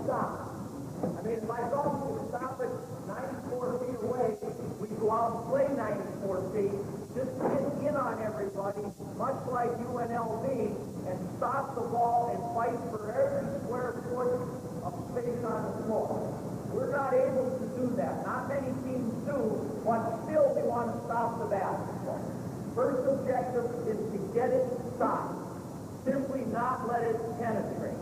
stop. I mean, if I thought we could stop it 94 feet away, we'd go out and play 94 feet, just get in on everybody, much like UNLV, and stop the ball and fight for every square foot of space on the floor. We're not able to do that. Not many teams do, but still we want to stop the basketball. First objective is to get it stopped. Simply not let it penetrate.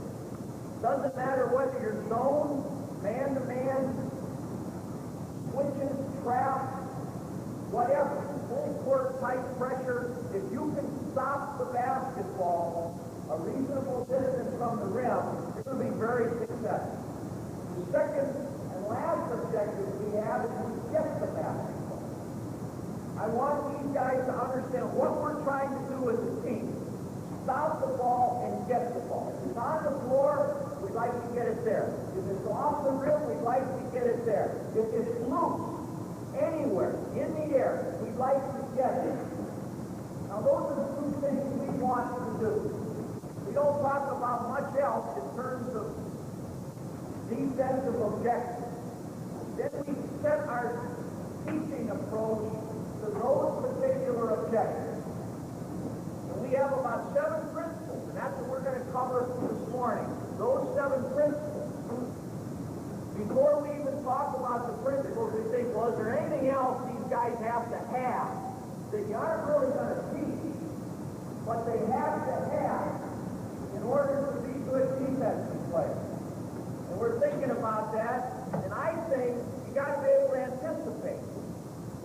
Doesn't matter whether you're zone, man-to-man, switches, trap, whatever, full court type pressure. If you can stop the basketball a reasonable distance from the rim, you're going to be very successful. The second and last objective we have is to get the basketball. I want these guys to understand what we're trying to do as a team. Stop the ball and get the ball. If it's on the floor, we'd like to get it there. If it's off the rim, we'd like to get it there. If it's loose, anywhere, in the air, we'd like to get it. Now those are the two things we want to do. We don't talk about much else in terms of defensive objectives. Then we set our teaching approach to those particular objectives. We have about 7 principles, and that's what we're going to cover this morning. Those 7 principles. Before we even talk about the principles, we think, well, is there anything else these guys have to have that you aren't really going to teach, but they have to have in order to be good defensive players? And we're thinking about that, and I think you got to be able to anticipate.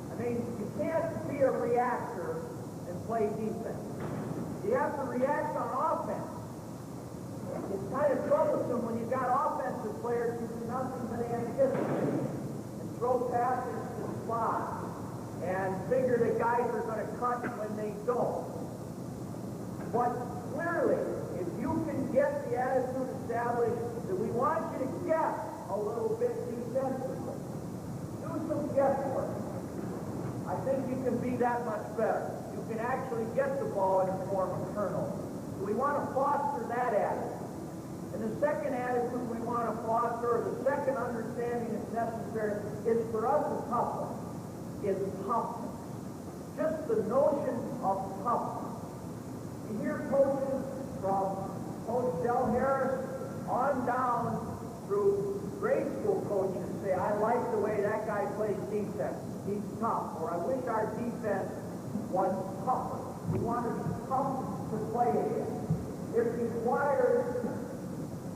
I mean, you can't be a reactor and play defense. You have to react on offense. It's kind of troublesome when you've got offensive players who do nothing but anticipate and throw passes to the spot and figure that guys are going to cut when they don't. But clearly, if you can get the attitude established that we want you to guess a little bit defensively, do some guesswork, I think you can be that much better. You can actually get the ball in the form of turnover. So we want to foster that attitude. And the second attitude we want to foster, or the second understanding that's necessary, is for us to toughen. Is toughness. Just the notion of toughness. You hear coaches from Coach Del Harris on down through grade school coaches say, I like the way that guy plays defense. He's tough. Or I wish our defense was tougher. We want to be tough to play against. It requires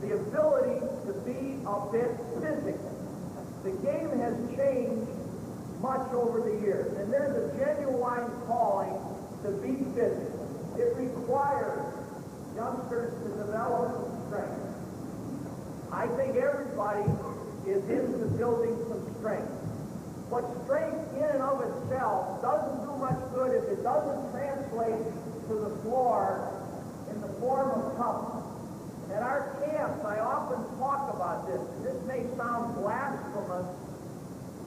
the ability to be a bit physical. The game has changed much over the years, and there's a genuine calling to be physical. It requires youngsters to develop some strength. I think everybody is into building some strength. But strength in and of itself doesn't do much good if it doesn't translate to the floor in the form of toughness. At our camps, I often talk about this, and this may sound blasphemous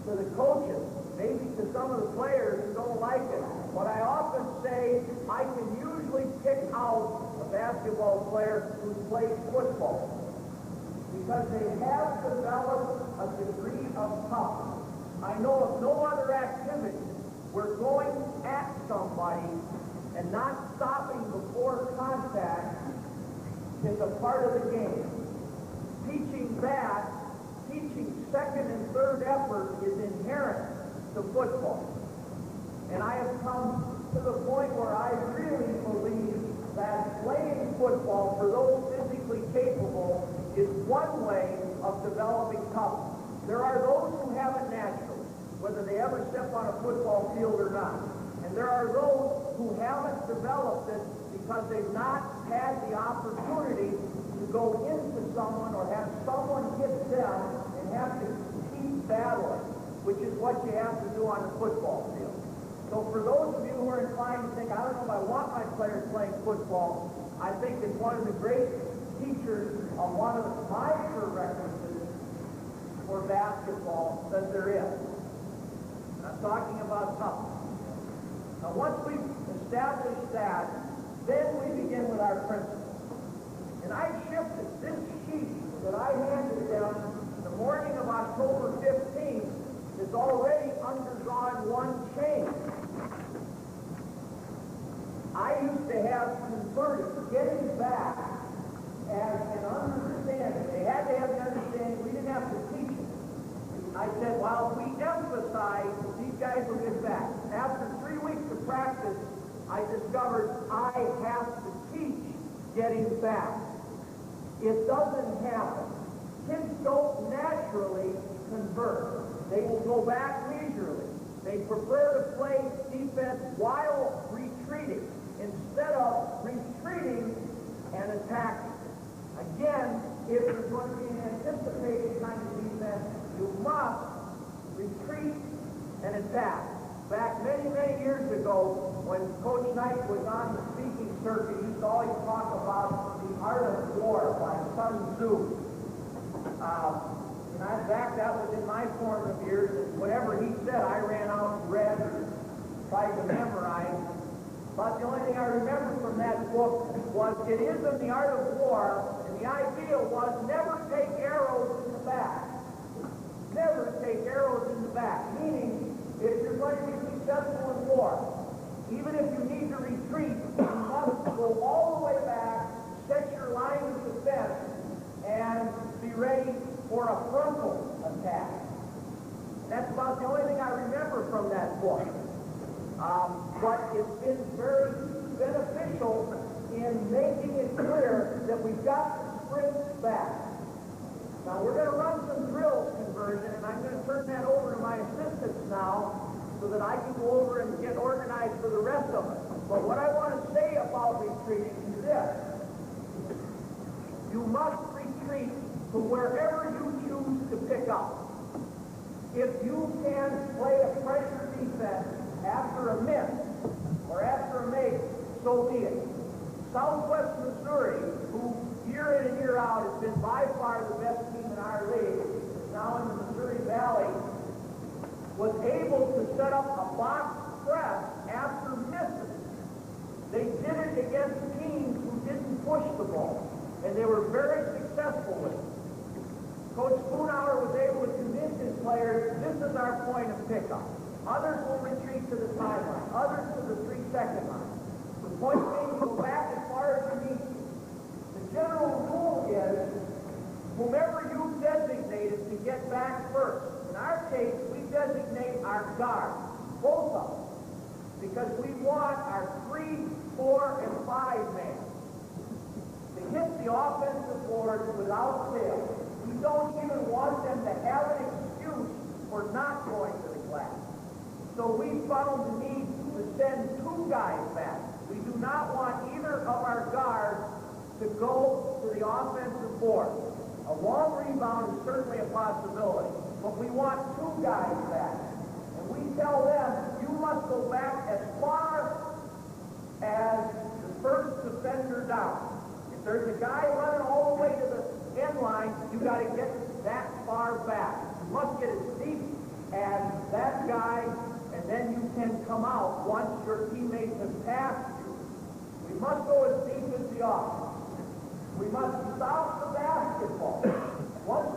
to the coaches, maybe to some of the players who don't like it, but I often say I can usually pick out a basketball player who's played football because they have developed a degree of toughness. I know of no other activity where going at somebody and not stopping before contact is a part of the game. Teaching that, teaching second and third effort is inherent to football. And I have come to the point where I really believe that playing football for those physically capable is one way of developing toughness. There are those who have it naturally, whether they ever step on a football field or not. And there are those who haven't developed it because they've not had the opportunity to go into someone or have someone hit them and have to keep battling, which is what you have to do on a football field. So for those of you who are inclined to think, I don't know if I want my players playing football, I think it's one of the great teachers of one of my prerequisites for basketball that there is. I'm talking about toughness. Now once we've established that, then we begin with our principles. And I shifted this sheet that I handed them October 15th has already undergone one change. I used to have converted getting back as an understanding. They had to have an understanding. We didn't have to teach it. I said, well, if we emphasize, these guys will get back. After 3 weeks of practice, I discovered I have to teach getting back. It doesn't happen. Kids don't naturally convert. They will go back leisurely. They prefer to play defense while retreating instead of retreating and attacking. Again, if you're going to be an anticipated kind of defense, you must retreat and attack. Back many, many years ago, when Coach Knight was on the speaking circuit, he used to always talk about the art of war by Sun Tzu. That was in my formative years, and whatever he said, I ran out and read or tried to memorize. But the only thing I remember from that book was it is in the art of war, and the idea was never take arrows in the back. Never take arrows in the back, meaning if you're going to be successful in war, even if you need to retreat, you must go all the way back, set your line of defense, and be ready for a frontal attack. That's about the only thing I remember from that book. But it's been very beneficial in making it clear that we've got to sprint back. Now, we're going to run some drills conversion, and I'm going to turn that over to my assistants now so that I can go over and get organized for the rest of it. But what I want to say about retreating is this. You must retreat to wherever you choose to pick up. If you can play a pressure defense after a miss or after a make, so be it. Southwest Missouri, who year in and year out has been by far the best team in our league, is now in the Missouri Valley, was able to set up a box press after misses. They did it against teams who didn't push the ball, and they were very successful with it. Coach Spoonhour was able to convince his players, this is our point of pickup. Others will retreat to the sideline, others to the 3-second line. The point being, go back as far as you need to. The general rule is, whomever you designated to get back first. In our case, we designate our guards, both of them, because we want our 3, 4, and 5 man to hit the offensive board without fail. We don't even want them to have an excuse for not going to the glass. So we found the need to send 2 guys back. We do not want either of our guards to go to the offensive board. A long rebound is certainly a possibility, but we want 2 guys back. And we tell them, you must go back as far as the first defender down. If there's a guy running all the way to the end line, you got to get that far back. You must get as deep as that guy, and then you can come out once your teammates have passed you. We must go as deep as the offense. We must stop the basketball. Once we